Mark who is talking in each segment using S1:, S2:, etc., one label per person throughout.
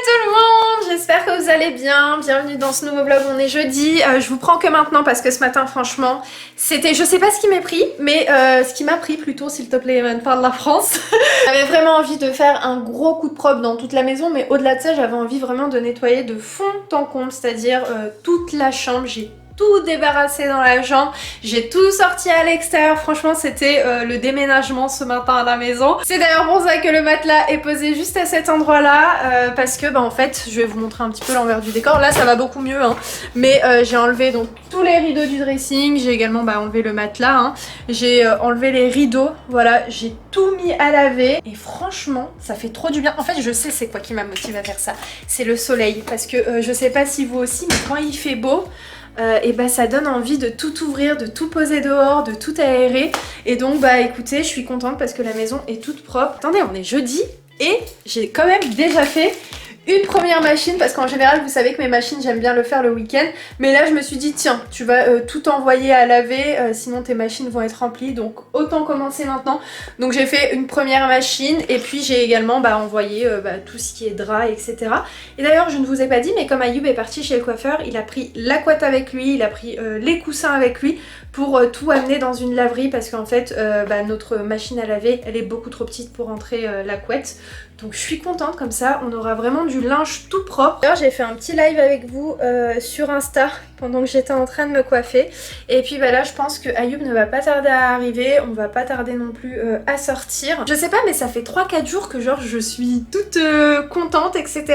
S1: tout le monde, j'espère que vous allez bien, bienvenue dans ce nouveau vlog, on est jeudi, je vous prends que maintenant parce que ce matin franchement c'était, je sais pas ce qui m'est pris, mais ce qui m'a pris plutôt s'il te plaît Evan, parle de la France. J'avais vraiment envie de faire un gros coup de propre dans toute la maison, mais au-delà de ça j'avais envie vraiment de nettoyer de fond en comble, c'est-à-dire toute la chambre, j'ai tout débarrassé dans la chambre, j'ai tout sorti à l'extérieur, franchement c'était le déménagement ce matin à la maison. C'est d'ailleurs pour ça que le matelas est posé juste à cet endroit là, parce que bah en fait je vais vous montrer un petit peu l'envers du décor, là ça va beaucoup mieux hein. Mais j'ai enlevé donc tous les rideaux du dressing, j'ai également enlevé le matelas, hein. J'ai enlevé les rideaux, voilà, j'ai tout mis à laver et franchement ça fait trop du bien. En fait je sais c'est quoi qui m'a motivé à faire ça, c'est le soleil, parce que je sais pas si vous aussi, mais quand il fait beau, et bah ça donne envie de tout ouvrir, de tout poser dehors, de tout aérer. Et donc bah écoutez, je suis contente parce que la maison est toute propre. Attendez, on est jeudi et j'ai quand même déjà fait une première machine, parce qu'en général vous savez que mes machines j'aime bien le faire le week-end, mais là je me suis dit tiens tu vas tout envoyer à laver, sinon tes machines vont être remplies, donc autant commencer maintenant. Donc j'ai fait une première machine et puis j'ai également envoyé tout ce qui est drap, etc. Et d'ailleurs je ne vous ai pas dit, mais comme Ayoub est parti chez le coiffeur, il a pris la couette avec lui, il a pris les coussins avec lui pour tout amener dans une laverie, parce qu'en fait notre machine à laver elle est beaucoup trop petite pour entrer la couette. Donc je suis contente, comme ça on aura vraiment du linge tout propre. D'ailleurs j'ai fait un petit live avec vous sur Insta pendant que j'étais en train de me coiffer. Et puis là je pense que Ayoub ne va pas tarder à arriver, on va pas tarder non plus à sortir. Je sais pas, mais ça fait 3-4 jours que genre je suis toute contente, etc.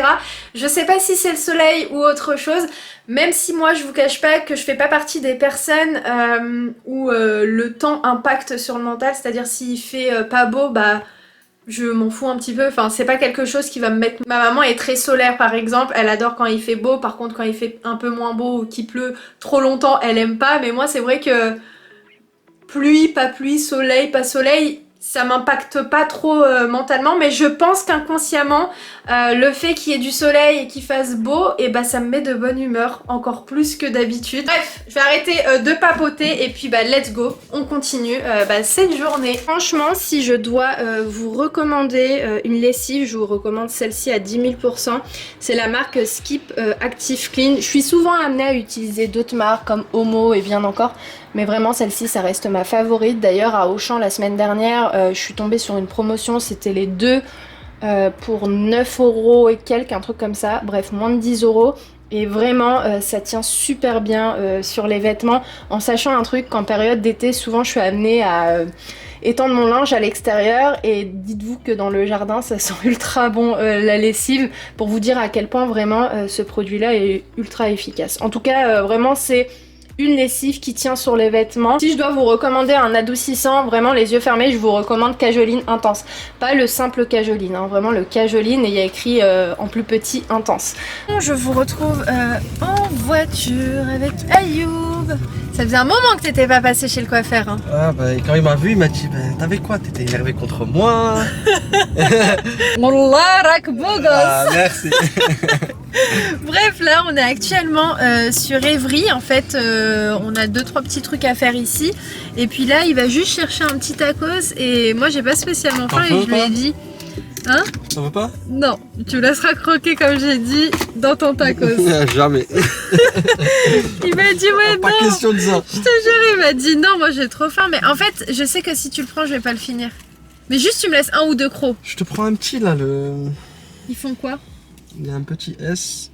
S1: Je sais pas si c'est le soleil ou autre chose, même si moi je vous cache pas que je fais pas partie des personnes où le temps impacte sur le mental, c'est-à-dire s'il fait pas beau, je m'en fous un petit peu, enfin c'est pas quelque chose qui va me mettre... Ma maman est très solaire par exemple, elle adore quand il fait beau, par contre quand il fait un peu moins beau ou qu'il pleut trop longtemps, elle aime pas, mais moi c'est vrai que pluie, pas pluie, soleil, pas soleil, ça m'impacte pas trop mentalement, mais je pense qu'inconsciemment, le fait qu'il y ait du soleil et qu'il fasse beau, et ça me met de bonne humeur, encore plus que d'habitude. Bref, je vais arrêter de papoter et puis let's go, on continue cette journée. Franchement, si je dois vous recommander une lessive, je vous recommande celle-ci à 10 000%. C'est la marque Skip Active Clean. Je suis souvent amenée à utiliser d'autres marques comme Omo et bien encore, mais vraiment celle-ci ça reste ma favorite. D'ailleurs à Auchan la semaine dernière je suis tombée sur une promotion, c'était les deux pour 9 € et quelques, un truc comme ça, bref moins de 10 €. Et vraiment ça tient super bien sur les vêtements, en sachant un truc qu'en période d'été souvent je suis amenée à étendre mon linge à l'extérieur, et dites-vous que dans le jardin ça sent ultra bon la lessive, pour vous dire à quel point vraiment ce produit là est ultra efficace. En tout cas vraiment c'est une lessive qui tient sur les vêtements. Si je dois vous recommander un adoucissant, vraiment les yeux fermés, je vous recommande Cajoline Intense. Pas le simple Cajoline, hein, vraiment le Cajoline, et il y a écrit en plus petit Intense. Je vous retrouve en voiture avec Ayoub. Ça faisait un moment que t'étais pas passé chez le coiffeur. Hein.
S2: Ah quand il m'a vu, il m'a dit t'avais quoi? T'étais énervé contre moi?
S1: Wallah rak beau gosse.
S2: Ah merci.
S1: Bref, là on est actuellement sur Évry, en fait on a 2-3 petits trucs à faire ici, et puis là il va juste chercher un petit tacos, et moi j'ai pas spécialement faim et je lui ai dit hein?
S2: Ça veut pas?
S1: Non, tu me laisseras croquer comme j'ai dit dans ton tacos.
S2: Jamais.
S1: Il m'a dit ouais
S2: pas
S1: non,
S2: question de ça.
S1: je te jure, il m'a dit non, moi j'ai trop faim, mais en fait je sais que si tu le prends je vais pas le finir, mais juste tu me laisses 1 ou 2 crocs.
S2: Je te prends un petit là,
S1: Ils font quoi?
S2: Il y a un petit S,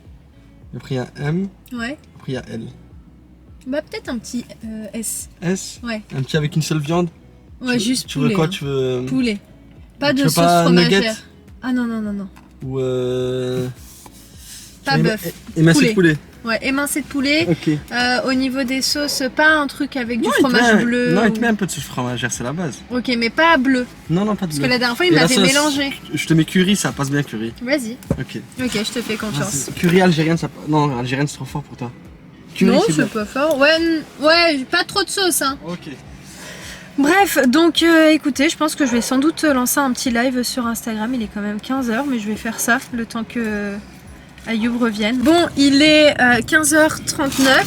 S2: après il y a M,
S1: Ouais.
S2: après il y a L.
S1: Peut-être un petit S.
S2: S?
S1: Ouais.
S2: Un petit avec une seule viande?
S1: Ouais, juste
S2: tu
S1: poulet.
S2: veux quoi?
S1: Hein.
S2: Tu veux...
S1: Poulet. Pas
S2: tu
S1: de
S2: veux
S1: sauce
S2: pas
S1: fromagère.
S2: nugget?
S1: Ah non, non, non, non.
S2: Ou
S1: Pas bœuf.
S2: Émincé de poulet.
S1: Ouais, émincé de poulet.
S2: Ok.
S1: Au niveau des sauces, pas un truc avec du fromage bleu.
S2: Non, il te
S1: ou...
S2: met un peu de sauce fromagère, c'est la base.
S1: Ok, mais pas bleu.
S2: Non, pas de bleu.
S1: Parce que la dernière fois, il
S2: Et
S1: m'a
S2: la
S1: fait
S2: sauce,
S1: mélanger.
S2: Je te mets curry, ça passe bien curry.
S1: Vas-y.
S2: Ok.
S1: Ok, je te fais confiance.
S2: Curry algérienne, ça... Non, algérienne, c'est trop fort pour toi. Curry,
S1: Non,
S2: c'est
S1: c'est pas fort. Ouais, pas trop de sauce, hein.
S2: Ok.
S1: Bref, donc écoutez, je pense que je vais sans doute lancer un petit live sur Instagram. Il est quand même 15 h, mais je vais faire ça le temps que Ayoub revienne. Bon, il est 15 h 39.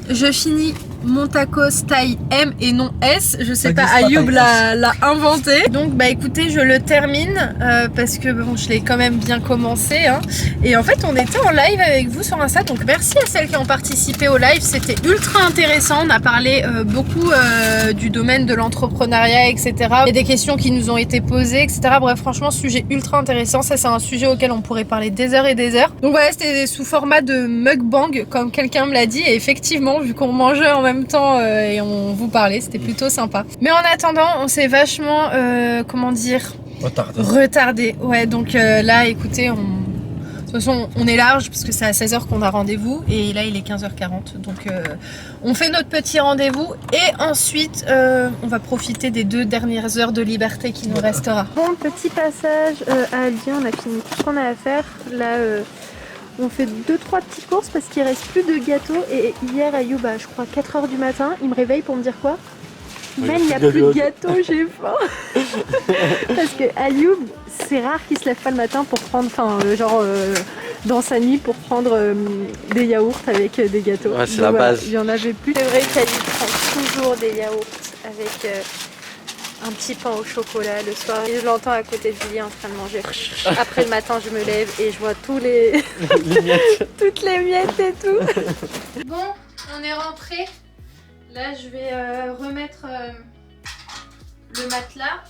S1: Je finis mon tacos taille M et non S. Je sais pas,
S2: Tacos pas
S1: Ayoub
S2: taille
S1: l'a inventé. Donc bah écoutez, je le termine parce que bon, je l'ai quand même bien commencé. Hein. Et en fait, on était en live avec vous sur Insta. Donc merci à celles qui ont participé au live. C'était ultra intéressant. On a parlé beaucoup du domaine de l'entrepreneuriat, etc. Il y a des questions qui nous ont été posées, etc. Bref, franchement, sujet ultra intéressant. Ça, c'est un sujet auquel on pourrait parler des heures et des heures. Donc voilà, c'était sous format de mukbang, comme quelqu'un me l'a dit. Et effectivement, vu qu'on mangeait en même temps et on vous parlait, c'était plutôt sympa. Mais en attendant, on s'est vachement, comment dire, retardé. Ouais, donc là, écoutez, de toute façon, on est large parce que c'est à 16h qu'on a rendez-vous et là il est 15h40. Donc on fait notre petit rendez-vous et ensuite on va profiter des 2 dernières heures de liberté qui nous restera. Bon, petit passage à Alger, on a fini tout ce qu'on a à faire. Là, on fait 2-3 petites courses parce qu'il reste plus de gâteaux. Et hier, Ayoub, je crois 4h du matin, il me réveille pour me dire quoi? Man, il n'y a plus de gâteaux, j'ai faim. Parce que Ayoub, c'est rare qu'il se lève pas le matin pour prendre, dans sa nuit pour prendre des yaourts avec des gâteaux.
S2: Ouais, c'est la base.
S1: Il y en avait plus. C'est vrai qu'Ayoub prend toujours des yaourts avec un petit pain au chocolat le soir. Et je l'entends à côté de Julie en train de manger. Après le matin, je me lève et je vois tous les toutes les miettes et tout. Bon, on est rentré. Là, je vais remettre le matelas.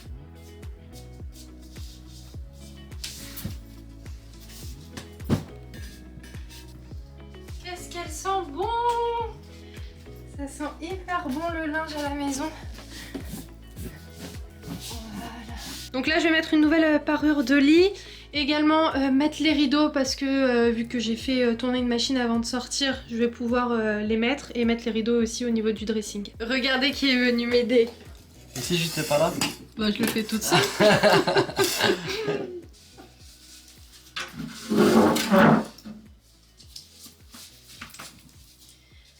S1: Qu'est-ce qu'elle sent bon! Ça sent hyper bon le linge à la maison. Voilà. Donc là, je vais mettre une nouvelle parure de lit. Également mettre les rideaux parce que vu que j'ai fait tourner une machine avant de sortir, je vais pouvoir les mettre et mettre les rideaux aussi au niveau du dressing. Regardez qui est venu m'aider.
S2: Et si j'étais pas là?
S1: Bah je le fais toute seule.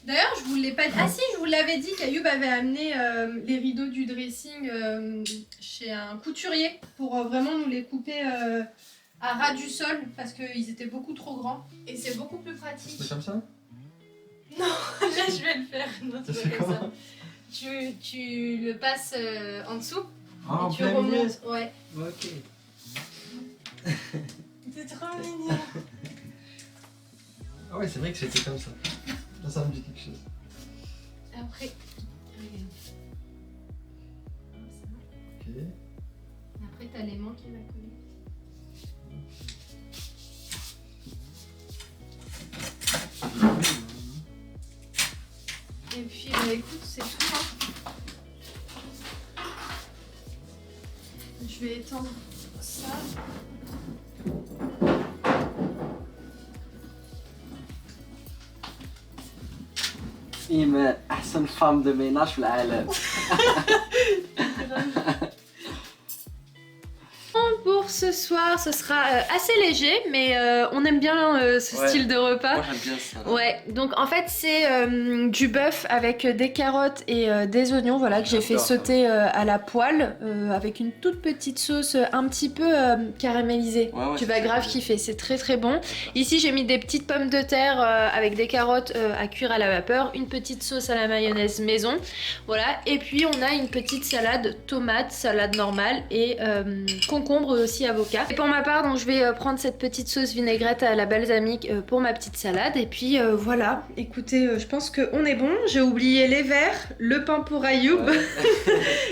S1: D'ailleurs, je vous l'ai pas dit. Ah si, je vous l'avais dit qu'Ayoub avait amené les rideaux du dressing chez un couturier pour vraiment nous les couper à ras du sol parce qu'ils étaient beaucoup trop grands et c'est beaucoup plus pratique.
S2: C'est comme ça?
S1: Non, là je vais le faire. Non,
S2: Ça fait comment?
S1: Tu le passes en dessous
S2: Ah,
S1: et tu remontes. Ouais.
S2: Ok.
S1: C'est trop mignon.
S2: Ah ouais, c'est vrai que c'était comme ça. Là, ça me dit quelque chose.
S1: Après, regarde.
S2: Ok.
S1: Après, t'as l'aimant qui va coller. Et puis, bah, écoute, c'est tout. Hein. Je vais étendre ça.
S2: إيمان أحسن femme de ménage في العالم.
S1: Pour ce soir, ce sera assez léger, mais on aime bien ce style de repas.
S2: Moi j'aime bien ça. Là.
S1: Ouais, donc en fait c'est du bœuf avec des carottes et des oignons, voilà, que j'ai fait sauter à la poêle avec une toute petite sauce un petit peu caramélisée.
S2: Ouais,
S1: Tu vas grave kiffer, c'est très très bon. Ici j'ai mis des petites pommes de terre avec des carottes à cuire à la vapeur, une petite sauce à la mayonnaise maison, voilà. Et puis on a une petite salade tomate, salade normale et concombre aussi avocat. Et pour ma part, donc je vais prendre cette petite sauce vinaigrette à la balsamique pour ma petite salade. Et puis voilà, écoutez, je pense qu'on est bon. J'ai oublié les verres, le pain pour Ayoub. Ouais.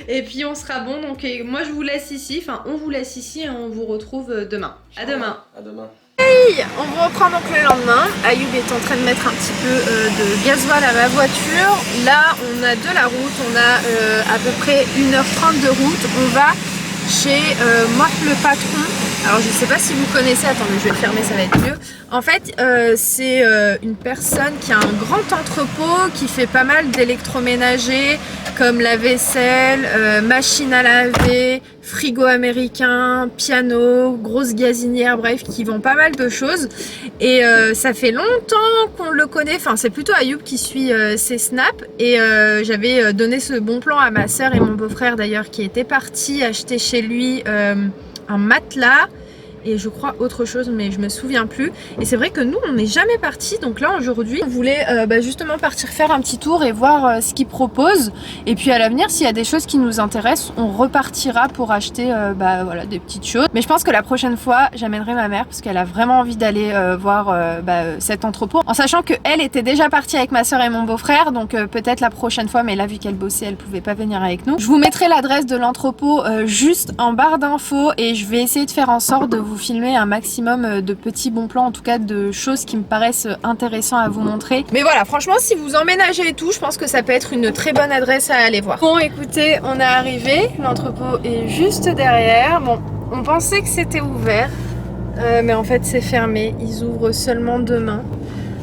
S1: Et puis on sera bon. Donc moi je vous laisse ici, enfin on vous laisse ici et on vous retrouve demain. À demain.
S2: À demain.
S1: Hey, on vous reprend donc le lendemain. Ayoub est en train de mettre un petit peu de gasoil à ma voiture. Là on a de la route, on a à peu près 1h30 de route. On va chez Mort le Patron. Alors je sais pas si vous connaissez, attendez je vais le fermer, ça va être mieux. En fait c'est une personne qui a un grand entrepôt qui fait pas mal d'électroménager comme la vaisselle, machine à laver, frigo américain, piano, grosse gazinière, bref, qui vend pas mal de choses. Et ça fait longtemps qu'on le connaît, enfin c'est plutôt Ayoub qui suit ses snaps. Et j'avais donné ce bon plan à ma soeur et mon beau-frère d'ailleurs qui étaient partis acheter chez lui un matelas et je crois autre chose, mais je me souviens plus. Et c'est vrai que nous on n'est jamais partis, donc là aujourd'hui on voulait justement partir faire un petit tour et voir ce qu'ils proposent, et puis à l'avenir s'il y a des choses qui nous intéressent on repartira pour acheter voilà, des petites choses. Mais je pense que la prochaine fois j'amènerai ma mère parce qu'elle a vraiment envie d'aller voir cet entrepôt, en sachant qu'elle était déjà partie avec ma soeur et mon beau-frère, donc peut-être la prochaine fois, mais là vu qu'elle bossait elle pouvait pas venir avec nous. Je vous mettrai l'adresse de l'entrepôt juste en barre d'infos, et je vais essayer de faire en sorte de vous filmer un maximum de petits bons plans, en tout cas de choses qui me paraissent intéressantes à vous montrer. Mais voilà, franchement si vous emménagez et tout, je pense que ça peut être une très bonne adresse à aller voir. Bon écoutez, on est arrivé, l'entrepôt est juste derrière. Bon, on pensait que c'était ouvert, mais en fait c'est fermé, ils ouvrent seulement demain.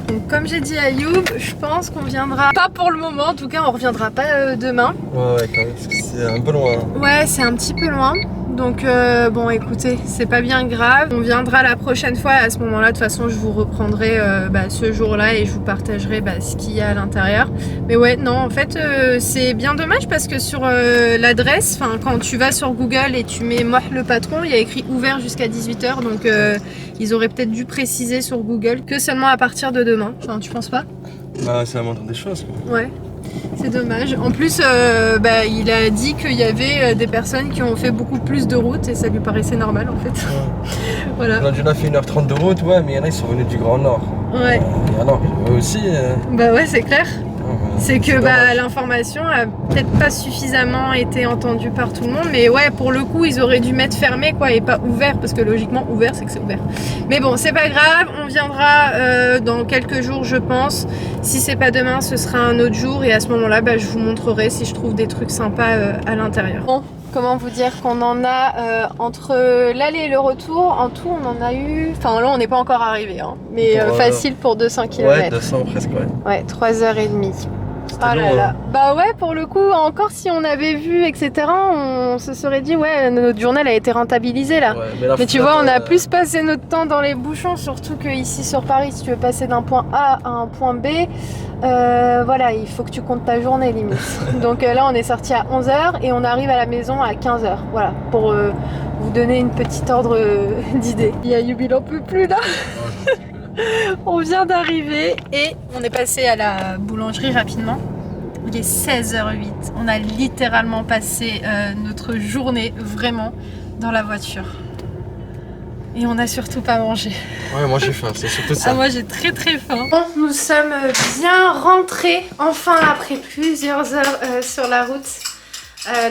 S1: Donc comme j'ai dit à Youb, je pense qu'on viendra pas pour le moment, en tout cas on reviendra pas demain.
S2: Ouais quand même, parce que c'est un peu loin.
S1: Ouais, c'est un petit peu loin. Donc bon écoutez, c'est pas bien grave. On viendra la prochaine fois, à ce moment-là, de toute façon je vous reprendrai ce jour-là et je vous partagerai ce qu'il y a à l'intérieur. Mais ouais, non, en fait c'est bien dommage parce que sur l'adresse, quand tu vas sur Google et tu mets moi le patron, il y a écrit ouvert jusqu'à 18 h, donc ils auraient peut-être dû préciser sur Google que seulement à partir de demain. Enfin, tu penses pas?
S2: Bah c'est la moindre des choses.
S1: Ouais. C'est dommage. En plus, il a dit qu'il y avait des personnes qui ont fait beaucoup plus de route et ça lui paraissait normal en fait.
S2: Ouais.
S1: Voilà.
S2: On a fait 1 h 30 de route, ouais, mais il y en a qui sont venus du Grand Nord.
S1: Ouais.
S2: Il y en a eux aussi.
S1: Bah ouais, c'est clair. C'est que
S2: dommage.
S1: l'information a peut-être pas suffisamment été entendue par tout le monde, mais ouais, pour le coup ils auraient dû mettre fermé quoi et pas ouvert, parce que logiquement ouvert c'est que c'est ouvert. Mais bon, c'est pas grave, on viendra dans quelques jours je pense. Si c'est pas demain, ce sera un autre jour, et à ce moment-là je vous montrerai si je trouve des trucs sympas à l'intérieur. Bon, comment vous dire qu'on en a entre l'aller et le retour, en tout on en a eu, enfin là on n'est pas encore arrivé hein, mais facile pour 200 km.
S2: Ouais, 200 presque, ouais.
S1: Ouais, 3h30.
S2: C'était
S1: Ah là
S2: long,
S1: là.
S2: hein.
S1: Bah ouais, pour le coup, encore si on avait vu, etc., on se serait dit, ouais, notre journée elle a été rentabilisée là.
S2: Ouais,
S1: mais tu vois, on a plus passé notre temps dans les bouchons, surtout que ici sur Paris, si tu veux passer d'un point A à un point B, voilà, il faut que tu comptes ta journée limite. Donc là, on est sorti à 11 h et on arrive à la maison à 15 h. Voilà, pour vous donner une petite ordre d'idée. Il y a Yubi, il en peut plus là. On vient d'arriver et on est passé à la boulangerie rapidement. Il est 16h08. On a littéralement passé notre journée vraiment dans la voiture. Et on n'a surtout pas mangé.
S2: Ouais, moi j'ai faim, c'est surtout ça.
S1: Ah, moi j'ai très faim. Bon, nous sommes bien rentrés enfin après plusieurs heures sur la route.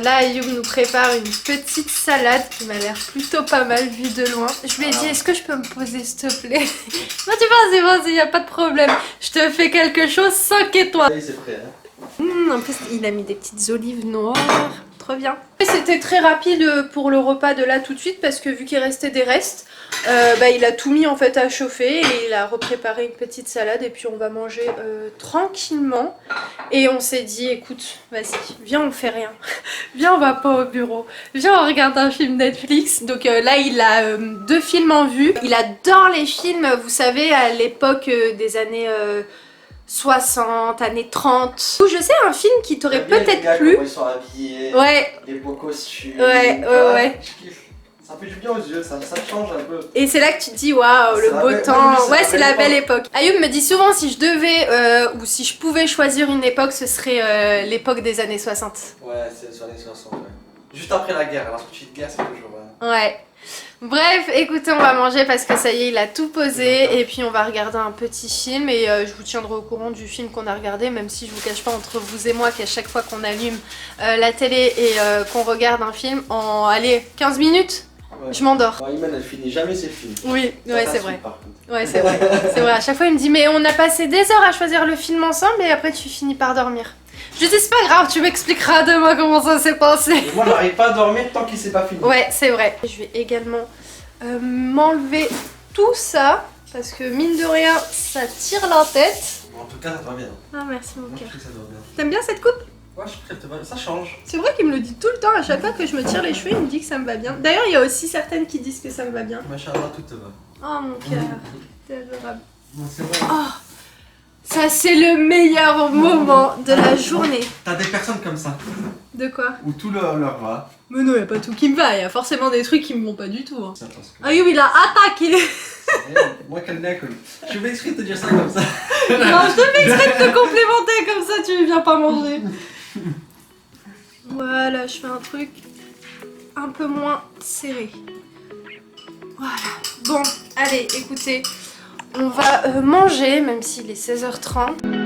S1: Là, Ayoub nous prépare une petite salade qui m'a l'air plutôt pas mal vue de loin. Je lui ai dit, est-ce que je peux me poser s'il te plaît? Non, tu vas-y, y a pas de problème. Je te fais quelque chose, 5 étoiles.
S2: Oui, c'est prêt.
S1: En plus, il a mis des petites olives noires. Trop bien. C'était très rapide pour le repas de là tout de suite parce que vu qu'il restait des restes, il a tout mis en fait à chauffer et il a repréparé une petite salade et puis on va manger tranquillement. Et on s'est dit, écoute, vas-y, viens, on fait rien. Viens, on va pas au bureau. Viens, on regarde un film Netflix. Donc là, il a 2 films en vue. Il adore les films, vous savez, à l'époque des années 60, années 30. Je sais, un film qui t'aurait peut-être plu.
S2: Ils sont habillés,
S1: ouais.
S2: les beaux costumes.
S1: Ouais.
S2: Je kiffe. Ça fait du bien aux yeux, ça change un peu.
S1: Et c'est là que tu te dis waouh, le beau temps. Ouais, c'est la belle époque. Ayoub me dit souvent si je devais ou si je pouvais choisir une époque, ce serait l'époque des années 60.
S2: Ouais, c'est les années 60. Ouais. Juste après la guerre, la petite guerre, c'est toujours.
S1: Ouais. Bref, écoutez, on va manger parce que ça y est, il a tout posé. Et puis on va regarder un petit film. Et je vous tiendrai au courant du film qu'on a regardé. Même si je vous cache pas entre vous et moi qu'à chaque fois qu'on allume la télé et qu'on regarde un film, en allez, 15 minutes, ouais. Je m'endors.
S2: Ouais, Iman, elle finit jamais ses films.
S1: Oui, ouais, c'est vrai. Ouais, c'est vrai. C'est vrai. À chaque fois, il me dit, mais on a passé des heures à choisir le film ensemble et après tu finis par dormir. Je dis, c'est pas grave, tu m'expliqueras demain comment ça s'est passé.
S2: Et moi, j'arrive pas à dormir tant qu'il s'est pas fini.
S1: Ouais, c'est vrai. Je vais également m'enlever tout ça parce que mine de rien, ça tire la tête.
S2: Bon, en tout cas, ça te va bien.
S1: Ah, merci mon cœur.
S2: Ça te va bien.
S1: T'aimes bien cette coupe?
S2: Ouais, je trouve que ça change.
S1: C'est vrai qu'il me le dit tout le temps, à chaque fois que je me tire les cheveux, il me dit que ça me va bien. D'ailleurs, il y a aussi certaines qui disent que ça me va bien.
S2: Machallah, tout te va.
S1: Oh mon cœur, t'es adorable.
S2: Non, c'est vrai.
S1: Oh, Ça, c'est le meilleur moment de la journée.
S2: T'as des personnes comme ça,
S1: De quoi?
S2: où tout leur va.
S1: Mais non, y a pas tout qui me va, y a forcément des trucs qui me vont pas du tout. Hein.
S2: Ça, parce que...
S1: Ah oui, il a attaqué.
S2: Moi, qu'elle n'est que... Je vais exprès te dire ça comme ça.
S1: Non, je te fais exprès de te complémenter, comme ça tu viens pas manger. Voilà, je fais un truc un peu moins serré. Voilà. Bon, allez, écoutez, on va manger, même s'il est 16h30.